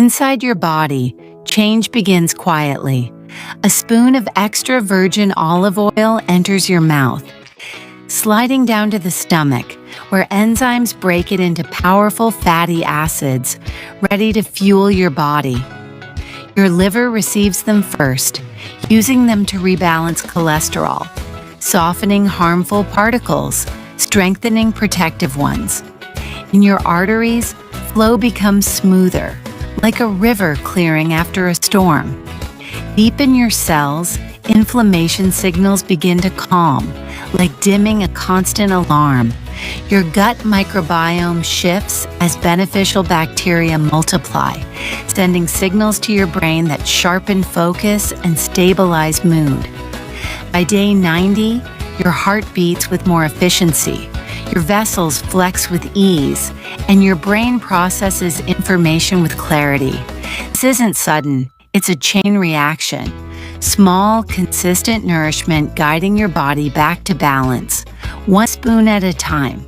Inside your body, change begins quietly. A spoon of extra virgin olive oil enters your mouth, sliding down to the stomach, where enzymes break it into powerful fatty acids, ready to fuel your body. Your liver receives them first, using them to rebalance cholesterol, softening harmful particles, strengthening protective ones. In your arteries, flow becomes smoother, like a river clearing after a storm. Deep in your cells, inflammation signals begin to calm, like dimming a constant alarm. Your gut microbiome shifts as beneficial bacteria multiply, sending signals to your brain that sharpen focus and stabilize mood. By day 90, your heart beats with more efficiency, your vessels flex with ease, and your brain processes information with clarity. This isn't sudden, it's a chain reaction. Small, consistent nourishment guiding your body back to balance, one spoon at a time.